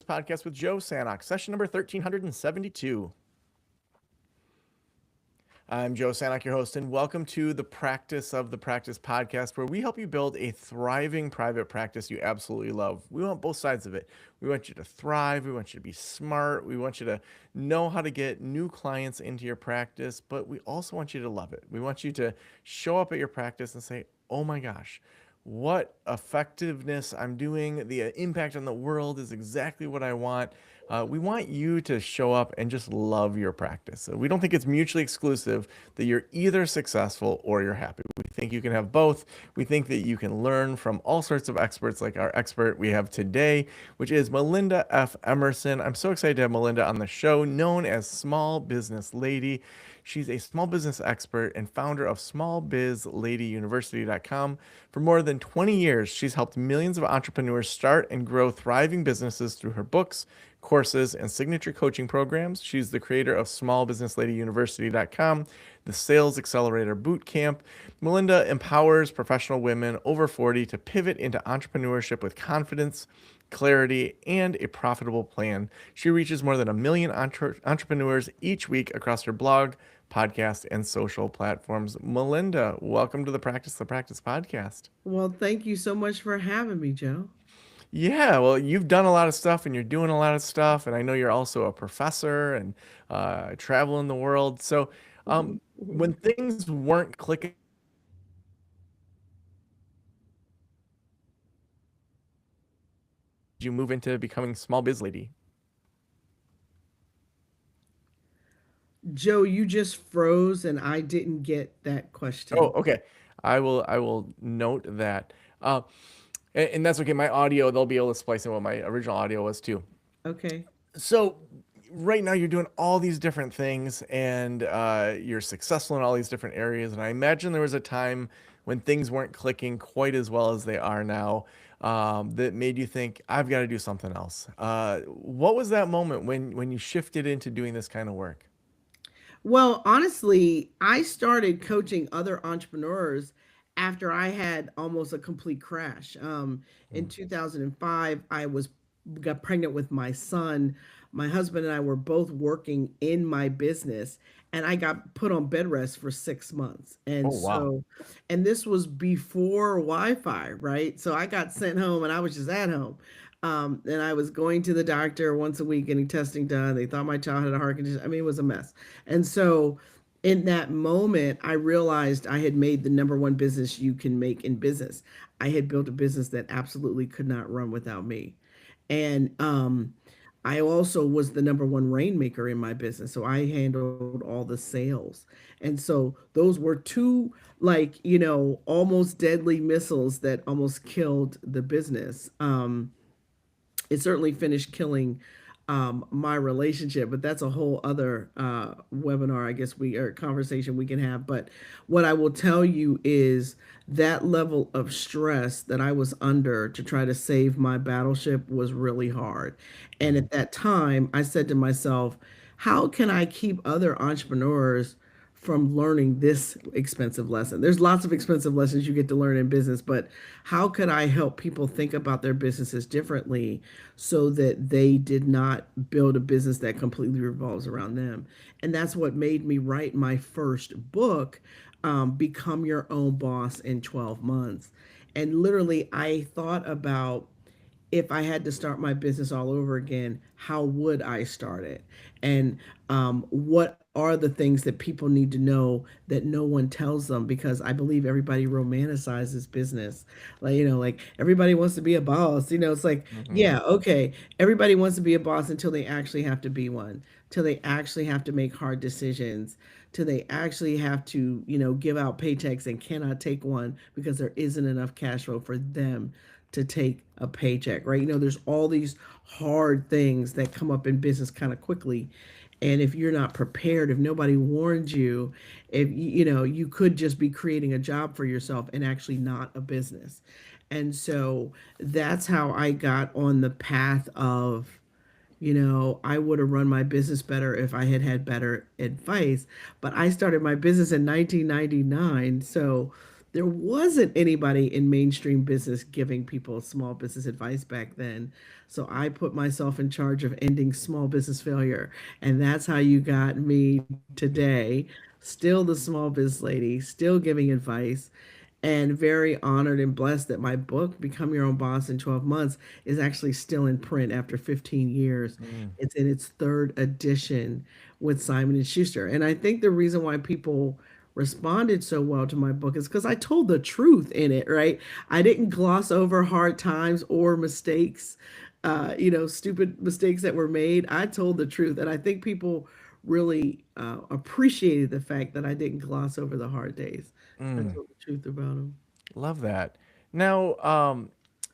Podcast with Joe Sanok, session number 1372. I'm Joe Sanok, your host, and welcome to the Practice of the Practice podcast, where we help you build a thriving private practice you absolutely love. We want both sides of it. We want you to thrive. We want you to be smart. We want you to know how to get new clients into your practice, but we also want you to love it. We want you to show up at your practice and say, oh my gosh, what effectiveness I'm doing, the impact on the world is exactly what I want. We want you to show up and just love your practice. So we don't think it's mutually exclusive that you're either successful or you're happy. We think you can have both. We think that you can learn from all sorts of experts like our expert we have today, which is Melinda F. Emerson. I'm so excited to have Melinda on the show, known as Small Business Lady. She's a small business expert and founder of smallbizladyuniversity.com. For more than 20 years, she's helped millions of entrepreneurs start and grow thriving businesses through her books, courses, and signature coaching programs. She's the creator of smallbizladyuniversity.com, the Sales Accelerator Bootcamp. Melinda empowers professional women over 40 to pivot into entrepreneurship with confidence, clarity, and a profitable plan. She reaches more than a million entrepreneurs each week across her blog, podcast, and social platforms. Melinda, welcome to the Practice podcast. Well, thank you so much for having me, Joe. Yeah, well, you've done a lot of stuff and you're doing a lot of stuff. And I know you're also a professor and travel in the world. So, um, when things weren't clicking for you, did you move into becoming small biz lady? Joe, you just froze and I didn't get that Oh, question. okay. I will note that. And that's okay. My audio, they'll be able to splice in what my original audio was too. Okay. So right now you're doing all these different things and you're successful in all these different areas. And I imagine there was a time when things weren't clicking quite as well as they are now, that made you think, I've got to do something else. What was that moment when you shifted into doing this kind of work? Well, honestly, I started coaching other entrepreneurs after I had almost a complete crash. In 2005, I was got pregnant with my son. My husband and I were both working in my business, and I got put on bed rest for 6 months. Oh, And wow. so, and this was before Wi-Fi, right? So I got sent home, and I was just at home. And I was going to the doctor once a week getting testing done. They thought my child had a heart condition. I mean, it was a mess. And so in that moment, I realized I had made the number one business you can make in business. I had built a business that absolutely could not run without me. And I also was the number one rainmaker in my business. So I handled all the sales. And so those were two, like, almost deadly missiles that almost killed the business. It certainly finished killing my relationship, but that's a whole other webinar, I guess we or conversation we can have. But what I will tell you is that level of stress that I was under to try to save my battleship was really hard. And Mhm. at that time, I said to myself, how can I keep other entrepreneurs from learning this expensive lesson? There's lots of expensive lessons you get to learn in business, but how could I help people think about their businesses differently so that they did not build a business that completely revolves around them? And that's what made me write my first book, Become Your Own Boss in 12 Months. And literally, I thought about if I had to start my business all over again, how would I start it? And what are the things that people need to know that no one tells them? Because I believe everybody romanticizes business. Like everybody wants to be a boss. It's like, Mhm. yeah, okay. Everybody wants to be a boss until they actually have to be one, till they actually have to make hard decisions, till they actually have to, give out paychecks and cannot take one because there isn't enough cash flow for them to take a paycheck, right? There's all these hard things that come up in business kind of quickly. And if you're not prepared, if nobody warned you, if you could just be creating a job for yourself and actually not a business. And so that's how I got on the path of, I would have run my business better if I had had better advice. But I started my business in 1999. So there wasn't anybody in mainstream business giving people small business advice back then. So I put myself in charge of ending small business failure. And that's how you got me today. Still the small business lady, still giving advice, and very honored and blessed that my book, Become Your Own Boss in 12 Months, is actually still in print after 15 years. Mm, It's in its third edition with Simon and Schuster. And I think the reason why people responded so well to my book is because I told the truth in it, right? I didn't gloss over hard times or mistakes, stupid mistakes that were made. I told the truth. And I think people really appreciated the fact that I didn't gloss over the hard days. I mm. told the truth about them. Love that. Now,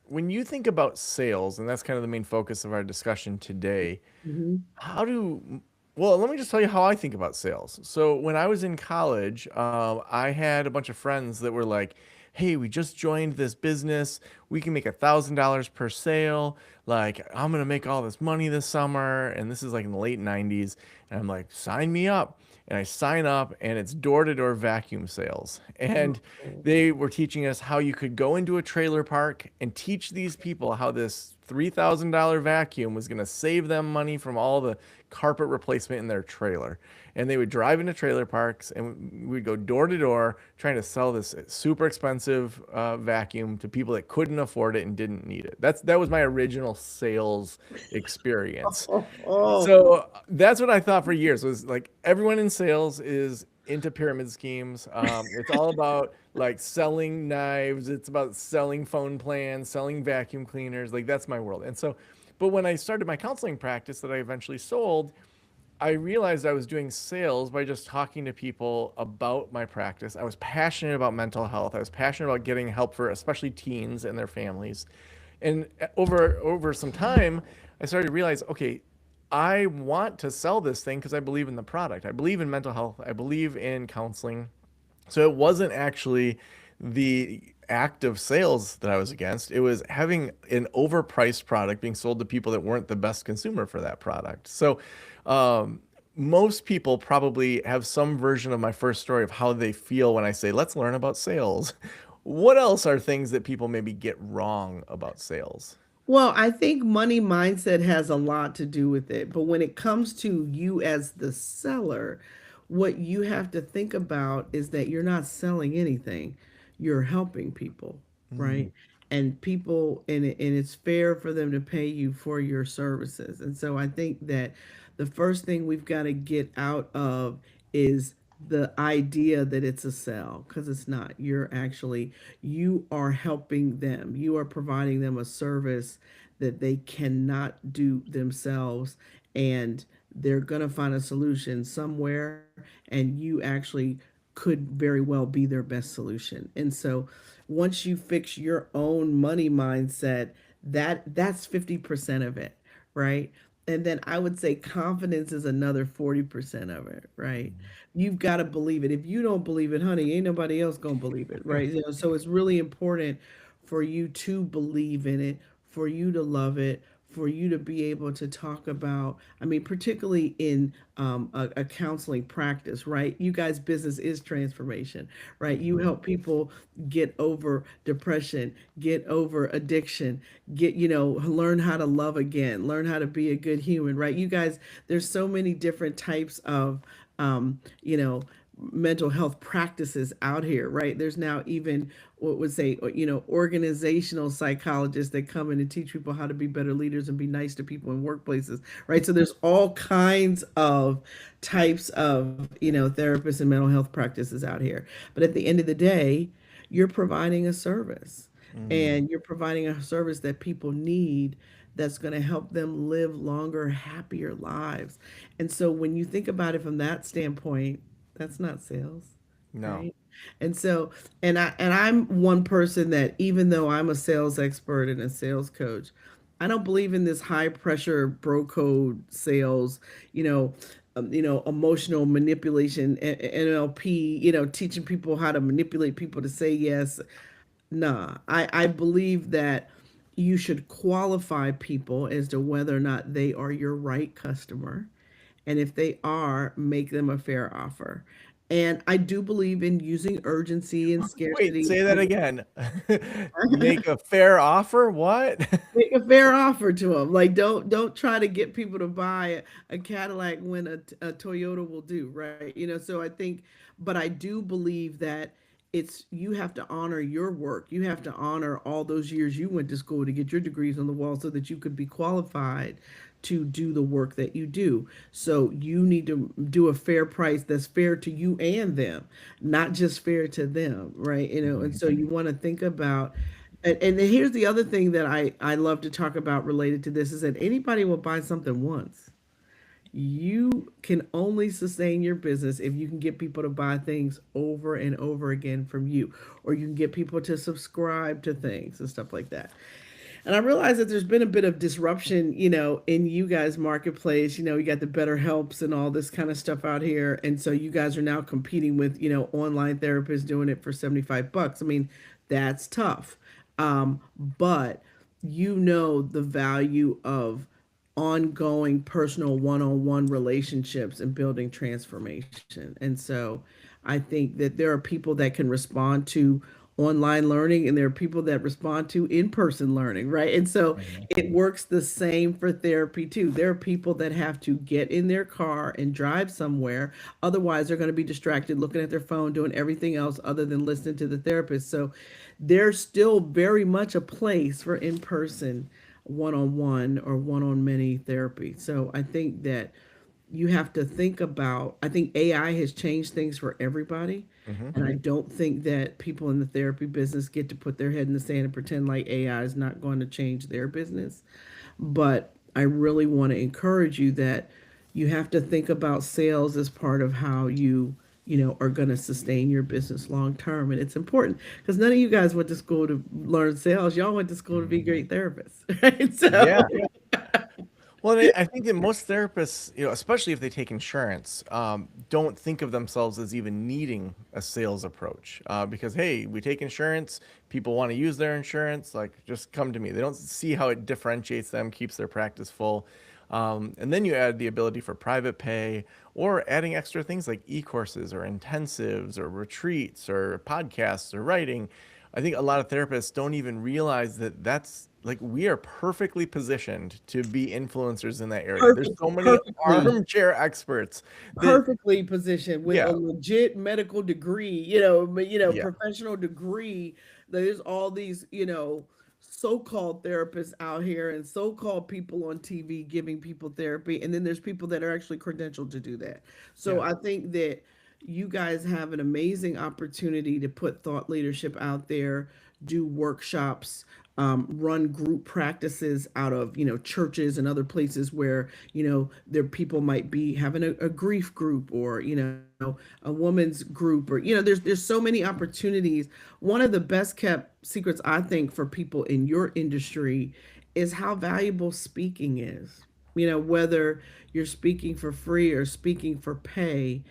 when you think about sales, and that's kind of the main focus of our discussion today, Hmm. how do, well, let me just tell you how I think about sales. So when I was in college, I had a bunch of friends that were like, "Hey, we just joined this business. We can make $1,000 per sale. Like, I'm gonna make all this money this summer." And this is like in the late '90s, and I'm like, "Sign me up." And I sign up, and it's door-to-door vacuum sales. And Oh, they were teaching us how you could go into a trailer park and teach these people how this $3,000 vacuum was going to save them money from all the carpet replacement in their trailer. And they would drive into trailer parks and we'd go door to door trying to sell this super expensive vacuum to people that couldn't afford it and didn't need it. That was my original sales experience. oh, So that's what I thought for years was like everyone in sales is into pyramid schemes. It's all about like selling knives. It's about selling phone plans, selling vacuum cleaners. Like that's my world. And so, but when I started my counseling practice that I eventually sold, I realized I was doing sales by just talking to people about my practice. I was passionate about mental health. I was passionate about getting help for especially teens and their families. And over some time, I started to realize, okay, I want to sell this thing because I believe in the product. I believe in mental health. I believe in counseling. So it wasn't actually the act of sales that I was against. It was having an overpriced product being sold to people that weren't the best consumer for that product. So most people probably have some version of my first story of how they feel when I say, let's learn about sales. What else are things that people maybe get wrong about sales? well, I think money mindset has a lot to do with it. But when it comes to you as the seller, what you have to think about is that you're not selling anything, you're helping people, Mm, right? And people, and it's fair for them to pay you for your services. And so I think that the first thing we've got to get out of is the idea that it's a sell, because it's not. You are helping them, you are providing them a service that they cannot do themselves, and they're going to find a solution somewhere, and you actually could very well be their best solution. And so once you fix your own money mindset, that's 50% of it, right? And then I would say confidence is another 40% of it, right? You've got to believe it. If you don't believe it, honey, ain't nobody else gonna believe it, right? So it's really important for you to believe in it, for you to love it, for you to be able to talk about, I mean, particularly in a counseling practice, right? You guys' business is transformation, right? You mhm. help people get over depression, get over addiction, learn how to love again, learn how to be a good human, right? You guys, there's so many different types of, um, you know, mental health practices out here, right? There's now even what would say, organizational psychologists that come in and teach people how to be better leaders and be nice to people in workplaces, right? So there's all kinds of types of, therapists and mental health practices out here. But at the end of the day, you're providing a service, Mm, and you're providing a service that people need, that's going to help them live longer, happier lives. And so when you think about it from that standpoint, that's not sales, no. right? And so, and I'm one person that, even though I'm a sales expert and a sales coach, I don't believe in this high pressure bro code sales, emotional manipulation, NLP, teaching people how to manipulate people to say yes. Nah, I believe that you should qualify people as to whether or not they are your right customer. And if they are, make them a fair offer. And I do believe in using urgency and Wait, scarcity. say that again. Make a fair offer? What? Make a fair offer to them. Like don't try to get people to buy a Cadillac when a Toyota will do, right? So I think, but I do believe that it's you have to honor your work. You have to honor all those years you went to school to get your degrees on the wall so that you could be qualified to do the work that you do. So you need to do a fair price that's fair to you and them, not just fair to them, right? And Mhm. so you want to think about and then here's the other thing that I love to talk about related to this is that anybody will buy something once. You can only sustain your business if you can get people to buy things over and over again from you, or you can get people to subscribe to things and stuff like that. And I realize that there's been a bit of disruption, in you guys' marketplace. You got the Better Helps and all this kind of stuff out here. And so you guys are now competing with, online therapists doing it for 75 bucks. I mean, that's tough. But the value of ongoing personal one-on-one relationships and building transformation. And so I think that there are people that can respond to online learning and there are people that respond to in-person learning, right? And so Mhm. it works the same for therapy too. There are people that have to get in their car and drive somewhere, otherwise they're going to be distracted looking at their phone doing everything else other than listening to the therapist. So there's still very much a place for in-person one-on-one or one-on-many therapy. So I think that you have to think about, I think AI has changed things for everybody. Mhm. And I don't think that people in the therapy business get to put their head in the sand and pretend like AI is not going to change their business. But I really want to encourage you that you have to think about sales as part of how you are going to sustain your business long term. And it's important because none of you guys went to school to learn sales. Y'all went to school to be Mhm. great therapists, right? So Yeah. Well, I think that most therapists, especially if they take insurance, don't think of themselves as even needing a sales approach. Because, hey, we take insurance, people want to use their insurance, like just come to me. They don't see how it differentiates them, keeps their practice full. And then you add the ability for private pay or adding extra things like e-courses or intensives or retreats or podcasts or writing. I think a lot of therapists don't even realize that that's like we are perfectly positioned to be influencers in that area. There's so many perfectly armchair experts that, perfectly positioned with a yeah, legit medical degree, yeah, professional degree. There's all these, so-called therapists out here and so-called people on TV giving people therapy. And then there's people that are actually credentialed to do that. So yeah. I think that you guys have an amazing opportunity to put thought leadership out there, do workshops, run group practices out of churches and other places where their people might be having a grief group or a woman's group or there's so many opportunities. One of the best kept secrets I think for people in your industry is how valuable speaking is. Whether you're speaking for free or speaking for pay,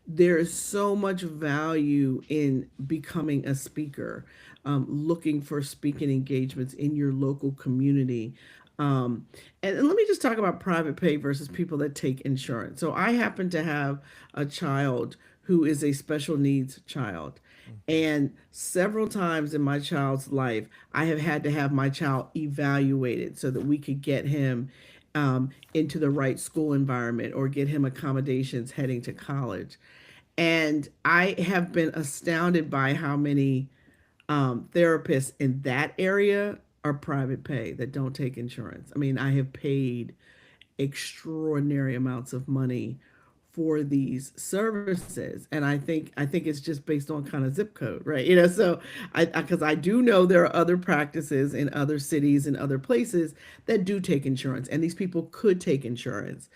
there is so much value in becoming a speaker, looking for speaking engagements in your local community. And let me just talk about private pay versus people that take insurance. So I happen to have a child who is a special needs child. And several times in my child's life, I have had to have my child evaluated so that we could get him into the right school environment or get him accommodations heading to college. And I have been astounded by how many therapists in that area are private pay that don't take insurance. I mean, I have paid extraordinary amounts of money for these services, and I think it's just based on kind of zip code, right? So I because I do know there are other practices in other cities and other places that do take insurance, and these people could take insurance,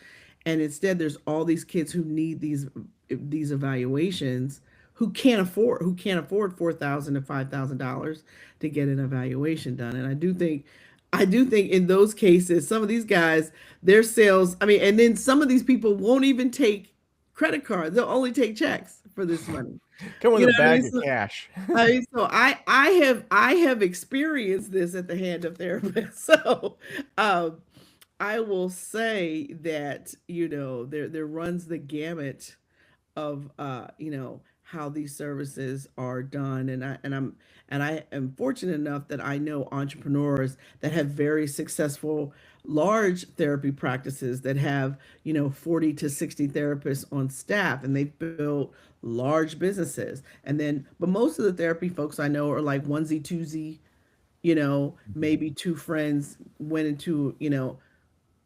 and instead there's all these kids who need these evaluations who can't afford $4,000 to $5,000 to get an evaluation done. And I do think in those cases, some of these guys, their sales, I mean, and then some of these people won't even take credit cards. They'll only take checks for this money. Come with You a know what I mean? bag of cash. So I have experienced this at the hand of therapists. So um, I will say that there runs the gamut of how these services are done. And I am fortunate enough that I know entrepreneurs that have very successful large therapy practices that have 40 to 60 therapists on staff, and they've built large businesses. And then but most of the therapy folks I know are like onesie twosie, Mhm. maybe two friends went into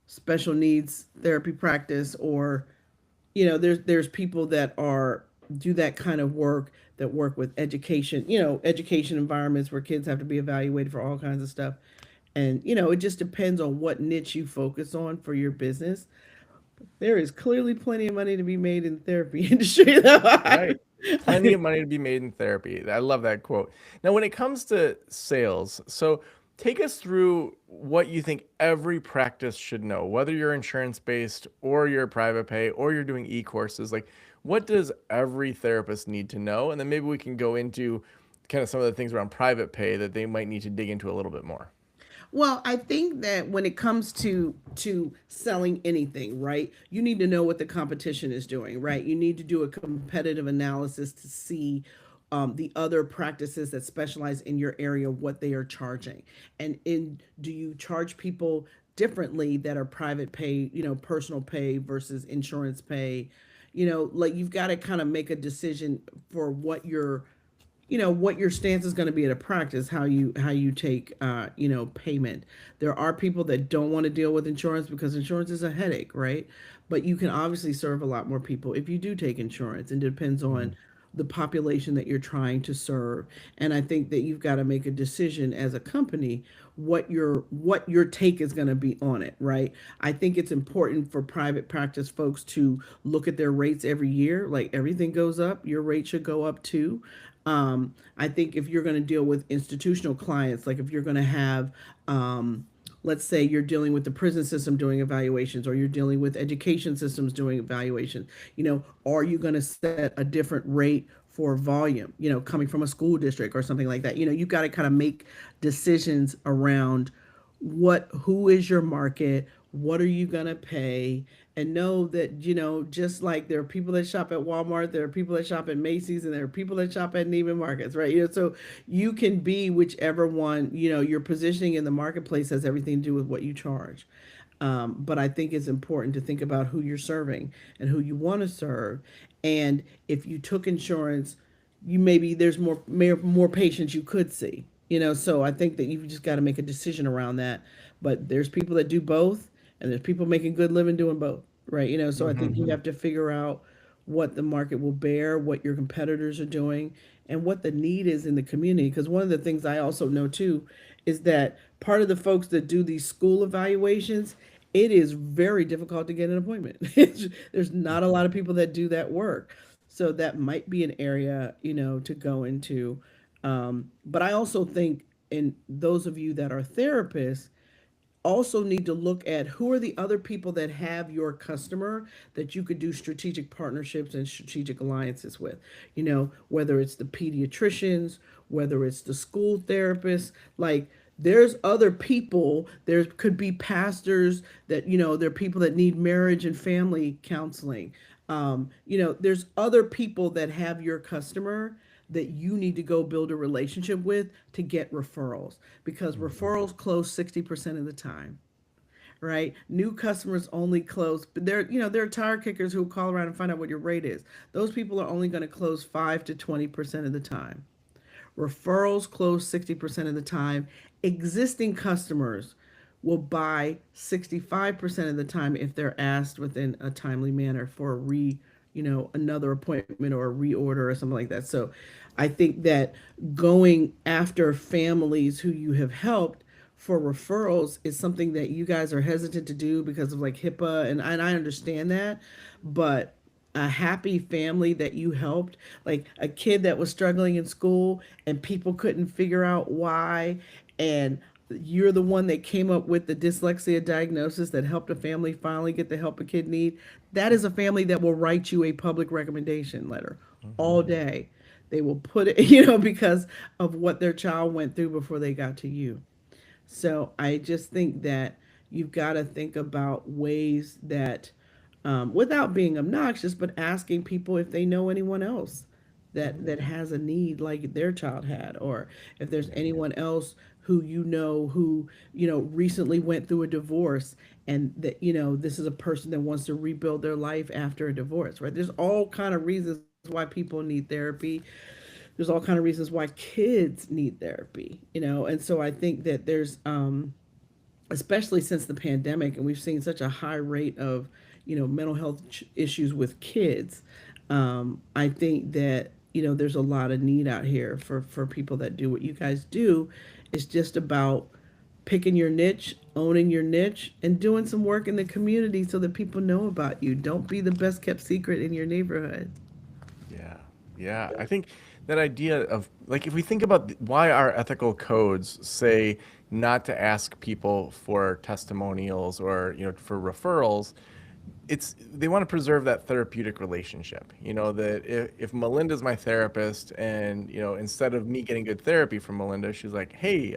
special needs therapy practice, or there's people that are do that kind of work, that work with education, education environments where kids have to be evaluated for all kinds of stuff. And it just depends on what niche you focus on for your business. There is clearly plenty of money to be made in the therapy industry though. Right. Plenty of money to be made in therapy. I love that quote. Now, when it comes to sales, so take us through what you think every practice should know, whether you're insurance based or you're private pay or you're doing e-courses. Like, what does every therapist need to know? And then maybe we can go into kind of some of the things around private pay that they might need to dig into a little bit more. Well, I think that when it comes to selling anything, right, you need to know what the competition is doing, right? You need to do a competitive analysis to see the other practices that specialize in your area, what they are charging, and in do you charge people differently that are private pay, personal pay versus insurance pay, like you've got to kind of make a decision for what your stance is going to be at a practice, how you take payment. There are people that don't want to deal with insurance because insurance is a headache, right? But you can obviously serve a lot more people if you do take insurance, and it depends on Mhm. the population that you're trying to serve. And I think that you've got to make a decision as a company what your take is going to be on it, right? I think it's important for private practice folks to look at their rates every year. Like everything goes up, your rate should go up too. I think if you're going to deal with institutional clients, like if you're going to have, let's say you're dealing with the prison system doing evaluations, or you're dealing with education systems doing evaluations, are you going to set a different rate for volume, coming from a school district or something like that? You've got to kind of make decisions around who is your market, what are you going to pay, and know that just like there are people that shop at Walmart, there are people that shop at Macy's, and there are people that shop at Neiman Marcus, right? So you can be whichever one. Your positioning in the marketplace has everything to do with what you charge. But I think it's important to think about who you're serving and who you want to serve. And if you took insurance, you maybe there's more patients you could see. So I think that you've just got to make a decision around that. But there's people that do both, and there's people making good living doing both, right? So I think Mhm. you have to figure out what the market will bear, what your competitors are doing, and what the need is in the community. Because one of the things I also know too is that part of the folks that do these school evaluations, it is very difficult to get an appointment. There's not a lot of people that do that work. So that might be an area, to go into. But I also think, in those of you that are therapists, also need to look at who are the other people that have your customer that you could do strategic partnerships and strategic alliances with. Whether it's the pediatricians, whether it's the school therapists, like there's other people, there could be pastors that, there are people that need marriage and family counseling. There's other people that have your customer that you need to go build a relationship with to get referrals, because Mhm. referrals close 60% of the time, right? New customers only close, but there are tire kickers who call around and find out what your rate is. Those people are only going to close 5 to 20% of the time. Referrals close 60% of the time. Existing customers will buy 65% of the time if they're asked within a timely manner for another appointment or a reorder or something like that. So I think that going after families who you have helped for referrals is something that you guys are hesitant to do because of like HIPAA, and I understand that, but a happy family that you helped, like a kid that was struggling in school and people couldn't figure out why, and you're the one that came up with the dyslexia diagnosis that helped a family finally get the help a kid need. That is a family that will write you a public recommendation letter all Mhm. day. They will put it, because of what their child went through before they got to you. So I just think that you've got to think about ways that without being obnoxious, but asking people if they know anyone else that has a need like their child had, or if there's anyone else who recently went through a divorce, and that this is a person that wants to rebuild their life after a divorce, right? There's all kind of reasons why people need therapy. There's all kind of reasons why kids need therapy, and so I think that there's especially since the pandemic, and we've seen such a high rate of mental health issues with kids. I think that there's a lot of need out here for people that do what you guys do. It's just about picking your niche, owning your niche, and doing some work in the community so that people know about you. Don't be the best kept secret in your neighborhood. Yeah. Yeah. I think that idea of like if we think about why our ethical codes say not to ask people for testimonials or, for referrals, it's they want to preserve that therapeutic relationship. That if Melinda's my therapist and, instead of me getting good therapy from Melinda, she's like, "Hey,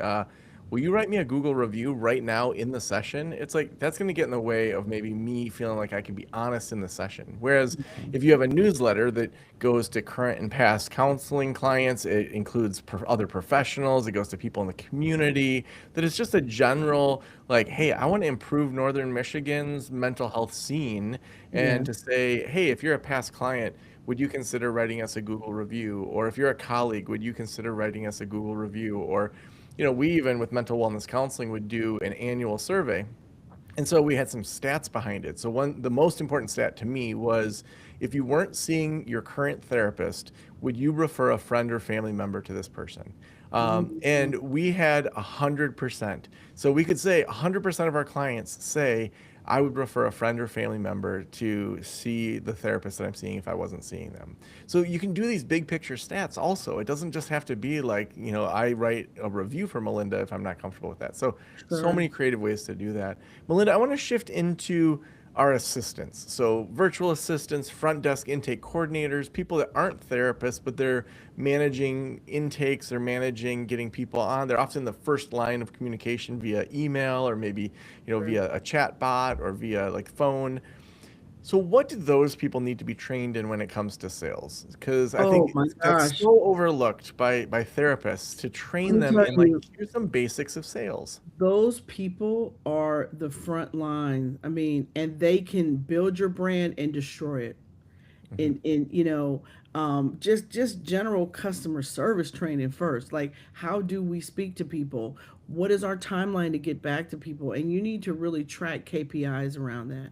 will you write me a Google review right now in the session?" It's like that's going to get in the way of maybe me feeling like I can be honest in the session. Whereas if you have a newsletter that goes to current and past counseling clients, it includes other professionals, it goes to people in the community, that it's just a general, like, hey, I want to improve Northern Michigan's mental health scene. And Yeah. to say, hey, if you're a past client, would you consider writing us a Google review? Or if you're a colleague, would you consider writing us a Google review? Or we even with mental wellness counseling would do an annual survey. And so we had some stats behind it. So the most important stat to me was if you weren't seeing your current therapist, would you refer a friend or family member to this person? Mhm. And we had 100%. So we could say 100% of our clients say, I would refer a friend or family member to see the therapist that I'm seeing if I wasn't seeing them. So you can do these big picture stats also. It doesn't just have to be like, I write a review for Melinda if I'm not comfortable with that. So Sure. many creative ways to do that. Melinda, I want to shift into our assistants. So, virtual assistants, front desk intake coordinators, people that aren't therapists, but they're managing intakes, they're managing getting people on. They're often the first line of communication via email or maybe, Sure. via a chat bot or via like phone. So, what do those people need to be trained in when it comes to sales? Because I Oh think my that's gosh. so overlooked by therapists to train I'm them in telling like you, here's some basics of sales. those people are the front line. I mean, and they can build your brand and destroy it. Hmm. In just general customer service training first. Like, how do we speak to people? What is our timeline to get back to people? And you need to really track KPIs around that.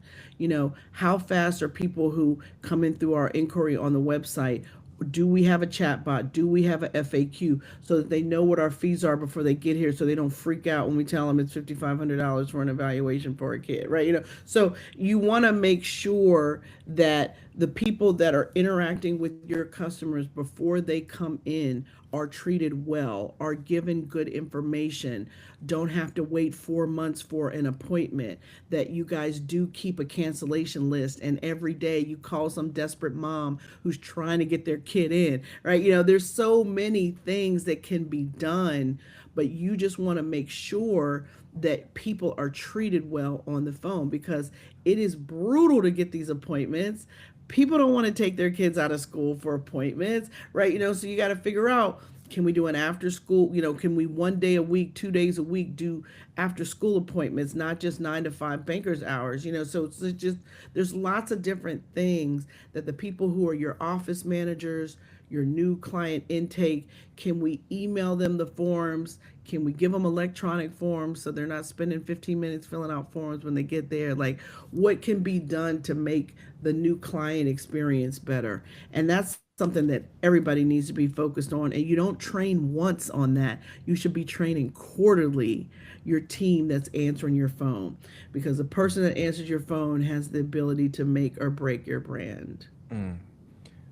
How fast are people who come in through our inquiry on the website? Do we have a chat bot? Do we have a FAQ so that they know what our fees are before they get here, so they don't freak out when we tell them it's $5,500 for an evaluation for a kid, right? So you want to make sure that the people that are interacting with your customers before they come in are treated well, are given good information, don't have to wait 4 months for an appointment, that you guys do keep a cancellation list, and every day you call some desperate mom who's trying to get their kid in, right? There's so many things that can be done, but you just want to make sure that people are treated well on the phone, because it is brutal to get these appointments. People don't want to take their kids out of school for appointments, right? So you got to figure out, can we do an after school, can we one day a week, 2 days a week do after school appointments, not just 9 to 5 bankers hours, so it's just, there's lots of different things that the people who are your office managers, your new client intake, can we email them the forms? Can we give them electronic forms so they're not spending 15 minutes filling out forms when they get there? Like, what can be done to make the new client experience better? And that's something that everybody needs to be focused on. And you don't train once on that. You should be training quarterly your team that's answering your phone, because the person that answers your phone has the ability to make or break your brand. Mm.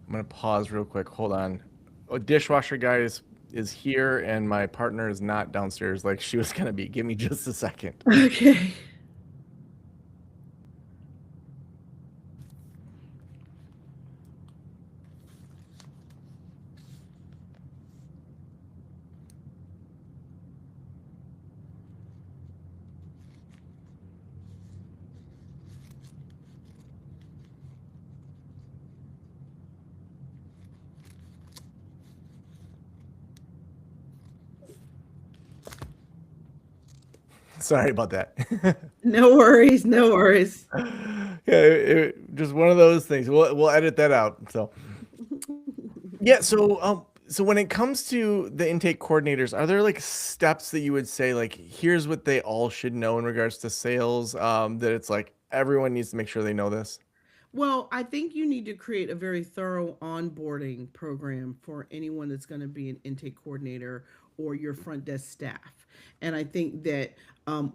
I'm gonna pause real quick. Hold on. A dishwasher guy is here, and my partner is not downstairs like she was gonna be. Give me just a second. Okay. Sorry about that. No worries, no worries. Yeah, just one of those things. We'll edit that out. So yeah, so when it comes to the intake coordinators, are there like steps that you would say like here's what they all should know in regards to sales? That it's like everyone needs to make sure they know this. Well, I think you need to create a very thorough onboarding program for anyone that's going to be an intake coordinator or your front desk staff. And I think that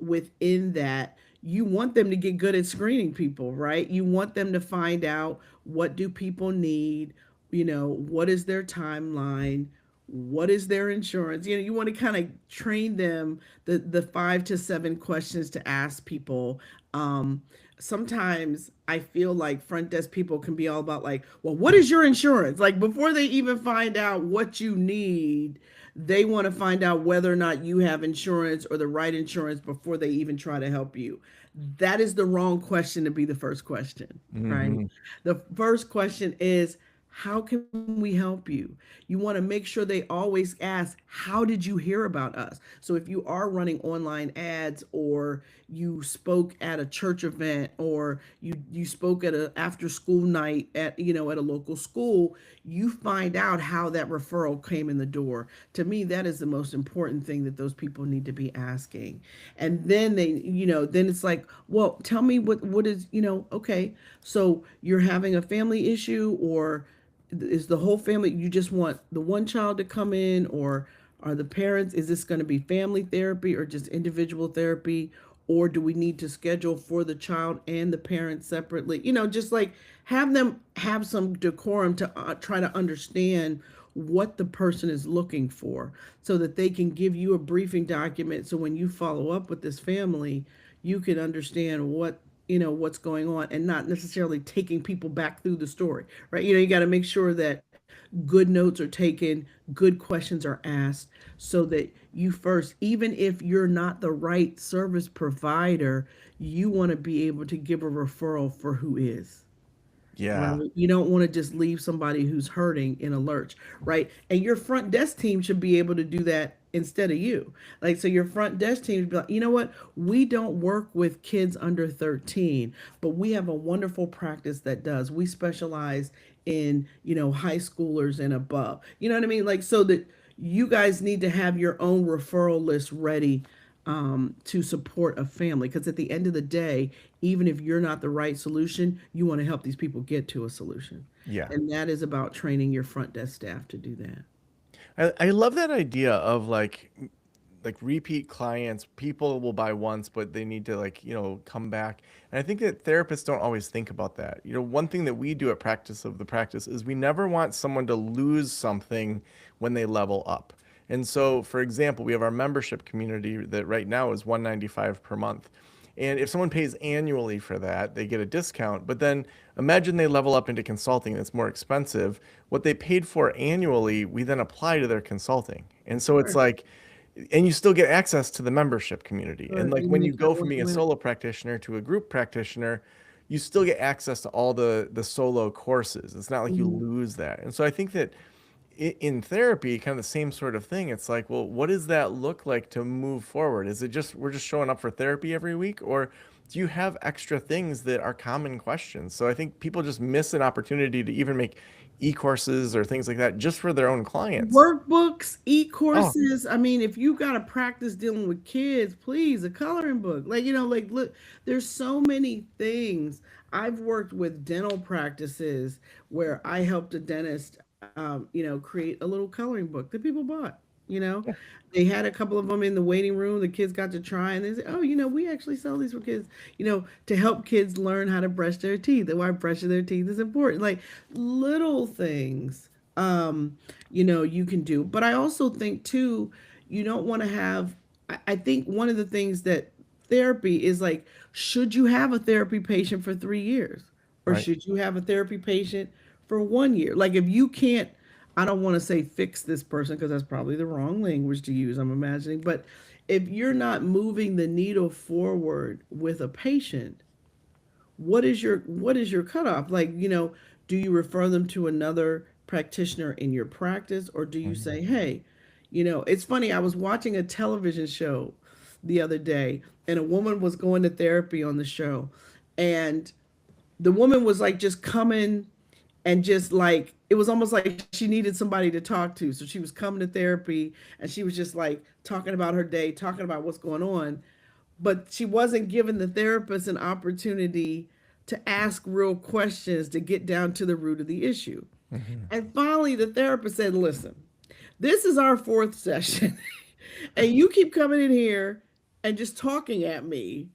within that, you want them to get good at screening people, right? You want them to find out what do people need, what is their timeline, what is their insurance. You want to kind of train them the 5 to 7 questions to ask people. Sometimes I feel like front desk people can be all about like, well, what is your insurance? Like before they even find out what you need, they want to find out whether or not you have insurance or the right insurance before they even try to help you. That is the wrong question to be the first question, right? Hmm. The first question is, how can we help you? You want to make sure they always ask, how did you hear about us? So if you are running online ads, or you spoke at a church event, or you spoke at a after school night at a local school, you find out how that referral came in the door. To me, that is the most important thing that those people need to be asking. And then then it's like, well, tell me what is, okay, so you're having a family issue, or is the whole family, you just want the one child to come in, or are the parents, is this going to be family therapy or just individual therapy, or do we need to schedule for the child and the parents separately? Just like have them have some decorum to try to understand what the person is looking for, so that they can give you a briefing document, so when you follow up with this family, you can understand what's going on, and not necessarily taking people back through the story, right? You got to make sure that good notes are taken, good questions are asked, so that you first, even if you're not the right service provider, you want to be able to give a referral for who is. Yeah. Right. You don't want to just leave somebody who's hurting in a lurch, right? And your front desk team should be able to do that instead of you. Like, so your front desk team should be like, you know what? We don't work with kids under 13, but we have a wonderful practice that does. We specialize in, high schoolers and above. You know what I mean? Like, so that you guys need to have your own referral list ready to support a family. Because at the end of the day, even if you're not the right solution, you want to help these people get to a solution. Yeah. And that is about training your front desk staff to do that. I love that idea of like repeat clients. People will buy once, but they need to like, come back. And I think that therapists don't always think about that. One thing that we do at Practice of the Practice is we never want someone to lose something when they level up. And so, for example, we have our membership community that right now is 195 per month. And if someone pays annually for that, they get a discount. But then imagine they level up into consulting that's more expensive. What they paid for annually, we then apply to their consulting. And so it's Sure. like, and you still get access to the membership community. And Sure. like You when you make that go from being a win-win. solo practitioner to a group practitioner, you still get access to all the solo courses. It's not like you Mhm. lose that. And so I think that in therapy, kind of the same sort of thing. It's like, well, what does that look like to move forward? Is it just we're just showing up for therapy every week, or do you have extra things that are common questions? So I think people just miss an opportunity to even make e-courses or things like that just for their own clients. Workbooks, Oh, e-courses. I mean, if you got to practice dealing with kids, please, a coloring book. Like, like, look, there's so many things. I've worked with dental practices where I helped a dentist, create a little coloring book that people bought. You know, yeah. they had a couple of them in the waiting room. The kids got to try, and they said, "Oh, we actually sell these for kids, to help kids learn how to brush their teeth, and why brushing their teeth is important." Like little things, you can do. But I also think too, you don't want to have. I think one of the things that therapy is like, should you have a therapy patient for 3 years, or Right. should you have a therapy patient for 1 year? Like if you can't, I don't want to say fix this person because that's probably the wrong language to use, I'm imagining. But if you're not moving the needle forward with a patient, what is your cutoff? Like, do you refer them to another practitioner in your practice, or do you Mhm. say, hey, it's funny, I was watching a television show the other day, and a woman was going to therapy on the show, and the woman was like just coming and just like it was almost like she needed somebody to talk to. So she was coming to therapy and she was just like talking about her day, talking about what's going on, but she wasn't giving the therapist an opportunity to ask real questions to get down to the root of the issue. Hmm. And finally, the therapist said, "Listen, this is our fourth session, and you keep coming in here and just talking at me,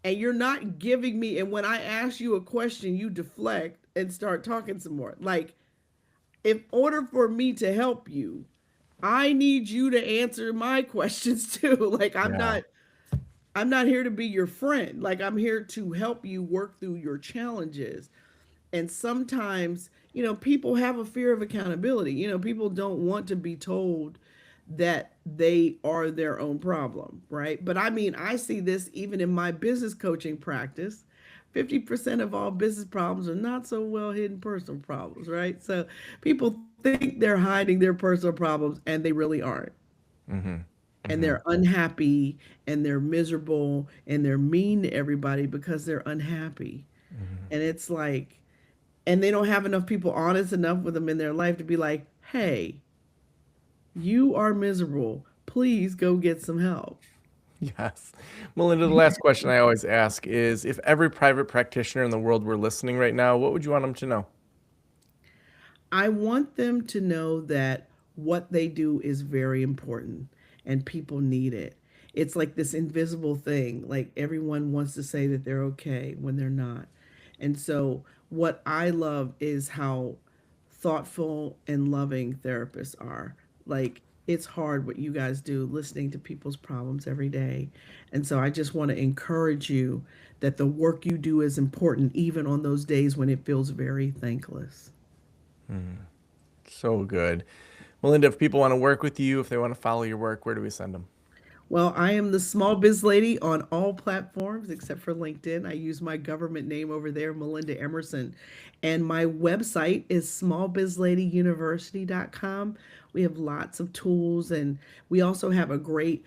and you're not giving me. And when I ask you a question, you deflect and start talking some more. Like, in order for me to help you, I need you to answer my questions too. Like, Yeah. I'm not here to be your friend. Like, I'm here to help you work through your challenges. And sometimes, people have a fear of accountability. People don't want to be told that they are their own problem, right? But I mean, I see this even in my business coaching practice. 50% of all business problems are not so well hidden personal problems, right? So people think they're hiding their personal problems and they really aren't. Hmm. And Hmm. they're unhappy and they're miserable and they're mean to everybody because they're unhappy. Hmm. And it's like, and they don't have enough people honest enough with them in their life to be like, hey, you are miserable. Please go get some help. Yes. Melinda, the last question I always ask is if every private practitioner in the world were listening right now, what would you want them to know? I want them to know that what they do is very important and people need it. It's like this invisible thing. Like everyone wants to say that they're okay when they're not. And so, what I love is how thoughtful and loving therapists are. Like, it's hard what you guys do listening to people's problems every day. And so, I just want to encourage you that the work you do is important, even on those days when it feels very thankless. Hmm. So good. Melinda, if people want to work with you, if they want to follow your work, where do we send them? Well, I am the small biz lady on all platforms except for LinkedIn. I use my government name over there, Melinda Emerson. And my website is smallbizladyuniversity.com. We have lots of tools, and we also have a great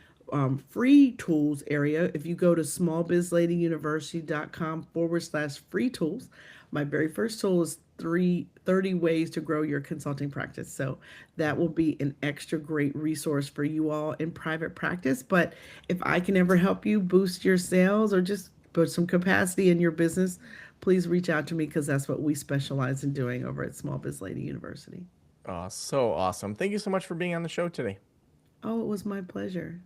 free tools area. If you go to smallbizladyuniversity.com/free tools, my very first tool is 30 ways to grow your consulting practice. So that will be an extra great resource for you all in private practice. But if I can ever help you boost your sales or just put some capacity in your business, please reach out to me because that's what we specialize in doing over at Small Biz Lady University. Oh, so awesome. Thank you so much for being on the show today. Oh, it was my pleasure.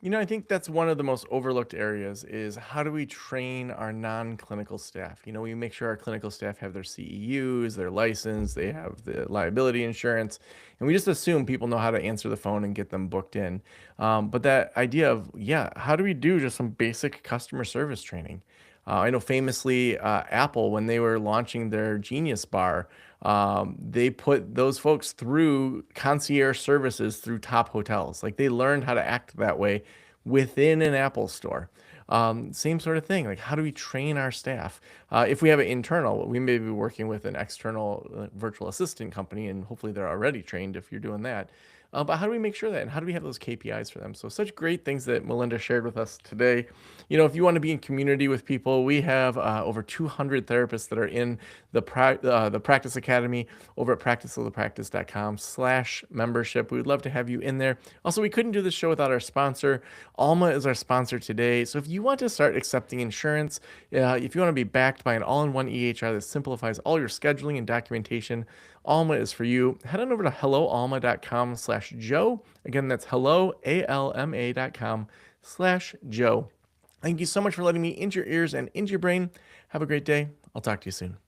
I think that's one of the most overlooked areas is how do we train our non-clinical staff? We make sure our clinical staff have their CEUs, their license, they have the liability insurance, and we just assume people know how to answer the phone and get them booked in. But that idea of, yeah, how do we do just some basic customer service training? I know famously, Apple, when they were launching their Genius Bar, they put those folks through concierge services through top hotels. Like they learned how to act that way within an Apple store. Same sort of thing. Like, how do we train our staff? If we have an internal, we may be working with an external virtual assistant company, and hopefully they're already trained if you're doing that. But how do we make sure that, and how do we have those KPIs for them? So, such great things that Melinda shared with us today. If you want to be in community with people, we have over 200 therapists that are in the Practice Academy over at practiceofthepractice.com/membership. We would love to have you in there. Also, we couldn't do this show without our sponsor. Alma is our sponsor today. So, if you want to start accepting insurance, if you want to be backed by an all-in-one EHR that simplifies all your scheduling and documentation, Alma is for you. Head on over to helloalma.com/Joe. Again, that's helloalma.com/Joe. Thank you so much for letting me into your ears and into your brain. Have a great day. I'll talk to you soon.